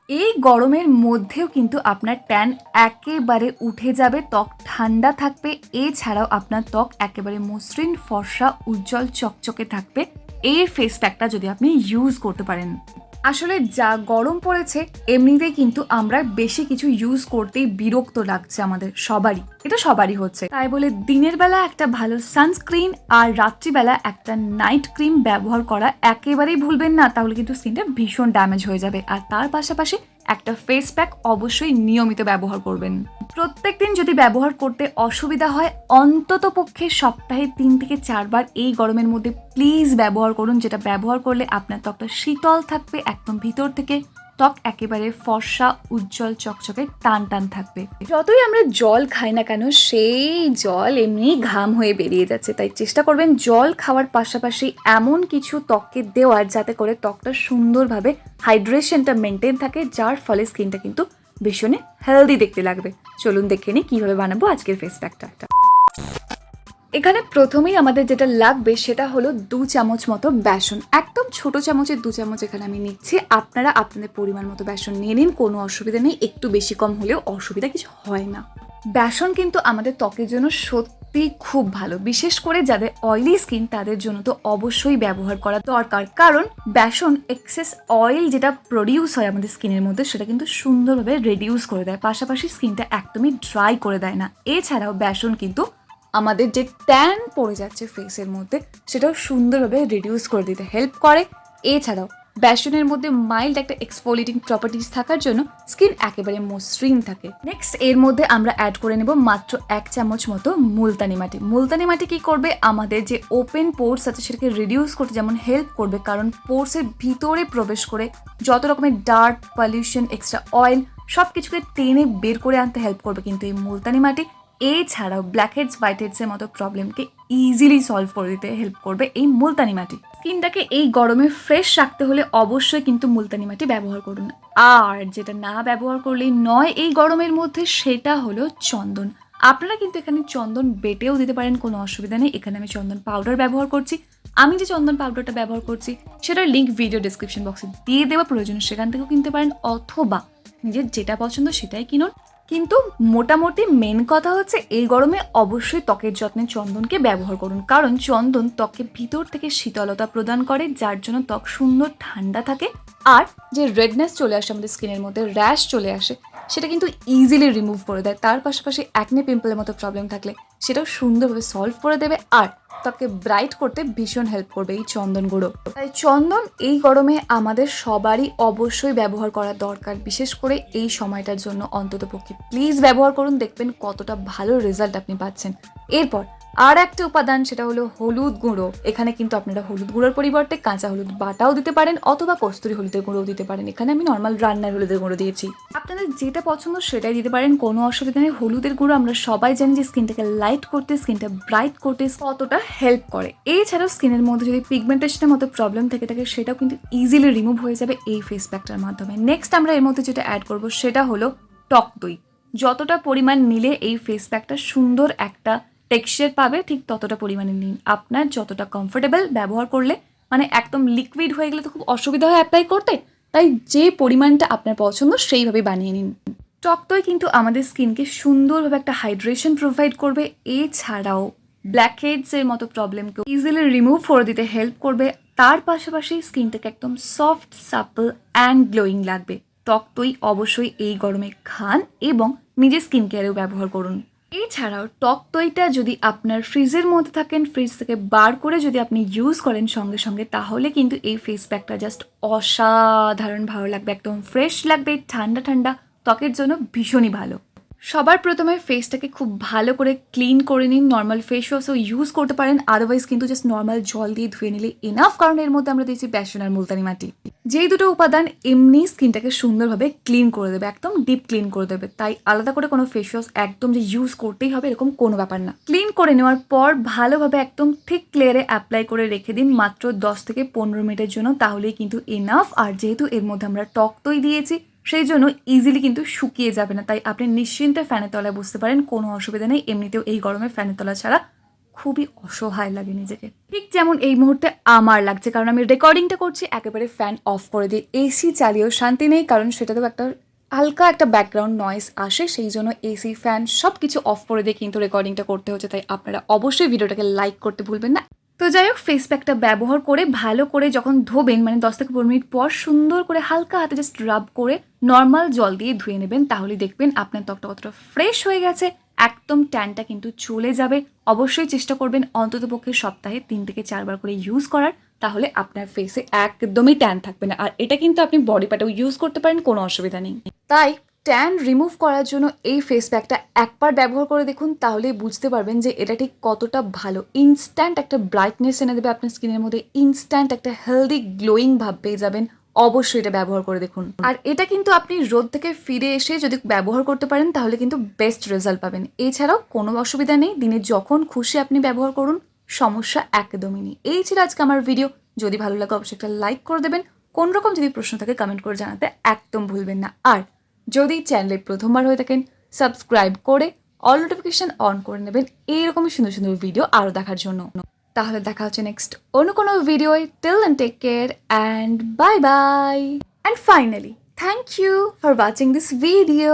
এই গরমের মধ্যেও কিন্তু আপনার ট্যান একেবারে উঠে যাবে, ত্বক ঠান্ডা থাকবে, এছাড়াও আপনার ত্বক একেবারে মসৃণ, ফর্সা, উজ্জ্বল, চকচকে থাকবে এই ফেস প্যাকটা যদি আপনি ইউজ করতে পারেন। আসলে যা গরম পড়েছে এমনিতেই কিন্তু আমরা বেশি কিছু ইউজ করতেই বিরক্ত লাগছে আমাদের সবারই, এটা সবারই হচ্ছে। তাই বলে দিনের বেলা একটা ভালো সানস্ক্রিন আর রাত্রিবেলা একটা নাইট ক্রিম ব্যবহার করা একেবারেই ভুলবেন না, তাহলে কিন্তু স্কিনটা ভীষণ ড্যামেজ হয়ে যাবে। আর তার পাশাপাশি একটা ফেস প্যাক অবশ্যই নিয়মিত ব্যবহার করবেন। প্রত্যেকদিন যদি ব্যবহার করতে অসুবিধা হয়, অন্তত পক্ষে সপ্তাহে 3 থেকে 4 বার এই গরমের মধ্যে প্লিজ ব্যবহার করুন, যেটা ব্যবহার করলে আপনার ত্বকটা শীতল থাকবে, একদম ভিতর থেকে ত্বক একেবারে ফর্সা, উজ্জ্বল, চকচকে, টান টান থাকবে। যতই আমরা জল খাই না কেন, সেই জল এমনি ঘাম হয়ে বেরিয়ে যাচ্ছে, তাই চেষ্টা করবেন জল খাওয়ার পাশাপাশি এমন কিছু ত্বককে দেওয়ার যাতে করে ত্বকটা সুন্দরভাবে হাইড্রেশনটা মেনটেন থাকে, যার ফলে স্কিনটা কিন্তু ভীষণ হেলদি দেখতে লাগবে। চলুন দেখে নিই কিভাবে বানাবো আজকের ফেস প্যাকটা। এখানে প্রথমেই আমাদের যেটা লাগবে সেটা হলো 2 চামচ মতো বেসন, একদম ছোট চামচের 2 চামচ এখানে আমি নিচ্ছি। আপনারা আপনাদের পরিমাণ মতো বেসন নিয়ে নিন, কোনো অসুবিধা নেই, একটু বেশি কম হলেও অসুবিধা কিছু হয় না। বেসন কিন্তু আমাদের ত্বকের জন্য সত্যি খুব ভালো, বিশেষ করে যাদের অয়েলি স্কিন তাদের জন্য তো অবশ্যই ব্যবহার করা দরকার, কারণ বেসন এক্সেস অয়েল যেটা প্রডিউস হয় আমাদের স্কিনের মধ্যে সেটা কিন্তু সুন্দরভাবে রিডিউস করে দেয়, পাশাপাশি স্কিনটা একদমই ড্রাই করে দেয় না। এছাড়াও বেসন কিন্তু আমাদের যে ট্যান পড়ে যাচ্ছে ফেসের মধ্যে সেটাও সুন্দরভাবে রিডিউস করে দিতে হেল্প করে। এছাড়াও বেসনের মধ্যে মাইল্ড একটা এক্সফোলিয়েটিং প্রপার্টিস থাকার জন্য স্কিন একেবারে মসৃণ থাকে। নেক্সট এর মধ্যে আমরা অ্যাড করে নেব মাত্র 1 চামচ মতো মুলতানি মাটি। মুলতানি মাটি কি করবে, আমাদের যে ওপেন পোর্স আছে সেটাকে রিডিউস করতে যেমন হেল্প করবে, কারণ পোর্সের ভিতরে প্রবেশ করে যত রকমের ডার্ট, পলিউশন, এক্সট্রা অয়েল সব কিছুকে টেনে বের করে আনতে হেল্প করবে কিন্তু এই মুলতানি মাটি। এছাড়াও ব্ল্যাকহেডস, হোয়াইটহেডসের মতো প্রবলেমকে ইজিলি সলভ করে দিতে হেল্প করবে এই মুলতানি মাটি। স্কিনটাকে এই গরমে ফ্রেশ রাখতে হলে অবশ্যই কিন্তু মুলতানি মাটি ব্যবহার করুন। আর যেটা না ব্যবহার করলেই নয় এই গরমের মধ্যে সেটা হলো চন্দন। আপনারা কিন্তু এখানে চন্দন বেটেও দিতে পারেন, কোনো অসুবিধা নেই। এখানে আমি চন্দন পাউডার ব্যবহার করছি। আমি যে চন্দন পাউডারটা ব্যবহার করছি সেটার লিঙ্ক ভিডিও ডিসক্রিপশন বক্সে দিয়ে দেওয়া, প্রয়োজন সেখান থেকেও কিনতে পারেন, অথবা নিজের যেটা পছন্দ সেটাই কিনুন। কিন্তু মোটামুটি মেন কথা হচ্ছে এই গরমে অবশ্যই ত্বকের যত্নে চন্দনকে ব্যবহার করুন, কারণ চন্দন ত্বকের ভিতর থেকে শীতলতা প্রদান করে, যার জন্য ত্বক সুন্দর ঠান্ডা থাকে। আর যে রেডনেস চলে আসে আমাদের স্কিনের মধ্যে, র্যাশ চলে আসে, সেটা কিন্তু ইজিলি রিমুভ করে দেয়। তার পাশাপাশি অ্যাকনে পিম্পলের মতো প্রবলেম থাকলে সেটাও সুন্দরভাবে সলভ করে দেবে, আর ত্বককে ব্রাইট করতে ভীষণ হেল্প করবে এই চন্দন গুঁড়ো। তাই চন্দন এই গরমে আমাদের সবারই অবশ্যই ব্যবহার করা দরকার, বিশেষ করে এই সময়টার জন্য অন্ততপক্ষে প্লিজ ব্যবহার করুন, দেখবেন কতটা ভালো রেজাল্ট আপনি পাচ্ছেন। এরপর আর একটা উপাদান, সেটা হলো হলুদ গুঁড়ো। এখানে কিন্তু আপনারা হলুদ গুঁড়োর পরিবর্তে কাঁচা হলুদ বাটাও দিতে পারেন, অথবা কস্তুরি হলুদের গুঁড়োও দিতে পারেন। এখানে আমি নর্মাল রান্নার হলুদের গুঁড়ো দিয়েছি, আপনাদের যেটা পছন্দ সেটাই দিতে পারেন, কোনো অসুবিধা নেই। হলুদের গুঁড়ো আমরা সবাই জানি যে স্কিনটাকে লাইট করতে, স্কিনটা ব্রাইট করতে কতটা হেল্প করে। এছাড়াও স্কিনের মধ্যে যদি পিগমেন্টেশনের মতো প্রবলেম থেকে থাকে সেটাও কিন্তু ইজিলি রিমুভ হয়ে যাবে এই ফেস প্যাকটার মাধ্যমে। নেক্সট আমরা এর মধ্যে যেটা অ্যাড করবো সেটা হলো টক দই। যতটা পরিমাণ নিলে এই ফেস প্যাকটা সুন্দর একটা টেক্সচার পাবে, ঠিক ততটা পরিমাণে নিন। আপনার যতটা কমফোর্টেবল ব্যবহার করলে, মানে একদম লিকুইড হয়ে গেলে তো খুব অসুবিধা হয় অ্যাপ্লাই করতে, তাই যে পরিমাণটা আপনার পছন্দ সেইভাবে বানিয়ে নিন। টক দই কিন্তু আমাদের স্কিনকে সুন্দরভাবে একটা হাইড্রেশন প্রোভাইড করবে, এছাড়াও ব্ল্যাকহেডসের মতো প্রবলেমকে ইজিলি রিমুভ করে দিতে হেল্প করবে। তার পাশাপাশি স্কিনটাকে একদম সফট, সাপল অ্যান্ড গ্লোয়িং লাগবে। টক দই অবশ্যই এই গরমে খান এবং নিজের স্কিন কেয়ারেও ব্যবহার করুন। এছাড়াও টক দইটা যদি আপনার ফ্রিজের মধ্যে থাকেন, ফ্রিজ থেকে বার করে যদি আপনি ইউজ করেন সঙ্গে সঙ্গে, তাহলে কিন্তু এই ফেস প্যাকটা জাস্ট অসাধারণ ভালো লাগবে, একদম ফ্রেশ লাগবে, ঠান্ডা ঠান্ডা, ত্বকের জন্য ভীষণই ভালো। সবার প্রথমে ফেসটাকে খুব ভালো করে ক্লিন করে নিন। নর্মাল ফেস ওয়াশও ইউজ করতে পারেন, আদারওয়াইজ কিন্তু জাস্ট নর্মাল জল দিয়ে ধুয়ে নিলে এনাফ, কারণ এর মধ্যে আমরা দিয়েছি বেসন আর মুলতানি মাটি। যেই দুটো উপাদান এমনি স্কিনটাকে সুন্দরভাবে ক্লিন করে দেবে, একদম ডিপ ক্লিন করে দেবে, তাই আলাদা করে কোনো ফেস ওয়াশ একদম যে ইউজ করতেই হবে এরকম কোনো ব্যাপার না। ক্লিন করে নেওয়ার পর ভালোভাবে একদম থিক লেয়ারে অ্যাপ্লাই করে রেখে দিন মাত্র 10 থেকে 15 মিনিটের জন্য, তাহলেই কিন্তু এনাফ। আর যেহেতু এর মধ্যে আমরা টক দই দিয়েছি সেই জন্য ইজিলি কিন্তু শুকিয়ে যাবে না, তাই আপনি নিশ্চিন্তে ফ্যানের তলায় বসতে পারেন, কোনো অসুবিধা নেই। এমনিতেও এই গরমে ফ্যানের তলা ছাড়া খুবই অসহায় লাগে নিজেকে, ঠিক যেমন এই মুহূর্তে আমার লাগছে, কারণ আমি রেকর্ডিংটা করছি একেবারে ফ্যান অফ করে দিয়ে। এসি চালিয়েও শান্তি নেই, কারণ সেটাতেও একটা হালকা একটা ব্যাকগ্রাউন্ড নয়েজ আসে, সেই জন্য এসি ফ্যান সব কিছু অফ করে দিয়ে কিন্তু রেকর্ডিংটা করতে হচ্ছে। তাই আপনারা অবশ্যই ভিডিওটাকে লাইক করতে ভুলবেন না। তো যাই হোক, ফেস প্যাকটা ব্যবহার করে ভালো করে যখন ধোবেন, মানে 10 থেকে 15 মিনিট পর সুন্দর করে হালকা হাতে জাস্ট রাব করে নর্মাল জল দিয়ে ধুয়ে নেবেন, তাহলে দেখবেন আপনার ত্বকটা কতটা ফ্রেশ হয়ে গেছে, একদম ট্যানটা কিন্তু চলে যাবে। অবশ্যই চেষ্টা করবেন অন্ততপক্ষে সপ্তাহে 3 থেকে 4 বার করে ইউজ করার, তাহলে আপনার ফেসে একদমই ট্যান থাকবে না। আর এটা কিন্তু আপনি বডি পার্টেও ইউজ করতে পারেন, কোনো অসুবিধা নেই। তাই ট্যান রিমুভ করার জন্য এই ফেস প্যাকটা একবার ব্যবহার করে দেখুন, তাহলেই বুঝতে পারবেন যে এটা ঠিক কতটা ভালো। ইনস্ট্যান্ট একটা ব্রাইটনেস এনে দেবে আপনার স্কিনের মধ্যে, ইনস্ট্যান্ট একটা হেলদি গ্লোয়িং ভাব পেয়ে যাবেন। অবশ্যই এটা ব্যবহার করে দেখুন। আর এটা কিন্তু আপনি রোদ থেকে ফিরে এসে যদি ব্যবহার করতে পারেন, তাহলে কিন্তু বেস্ট রেজাল্ট পাবেন। এছাড়াও কোনো অসুবিধা নেই, দিনে যখন খুশি আপনি ব্যবহার করুন, সমস্যা একদমই নেই। এই ছিল আজকে আমার ভিডিও। যদি ভালো লাগে অবশ্যই একটা লাইক করে দেবেন। কোন রকম যদি প্রশ্ন থাকে কমেন্ট করে জানাতে একদম ভুলবেন না। আর যদি চ্যানেলে প্রথমবার হয়ে থাকেন, সাবস্ক্রাইব করে অল নোটিফিকেশন অন করে নেবেন এইরকমই সুন্দর সুন্দর ভিডিও আরও দেখার জন্য। তাহলে দেখা হচ্ছে নেক্সট অন্য কোনো ভিডিওয়। Till then take care and bye bye. And finally thank you for watching this video.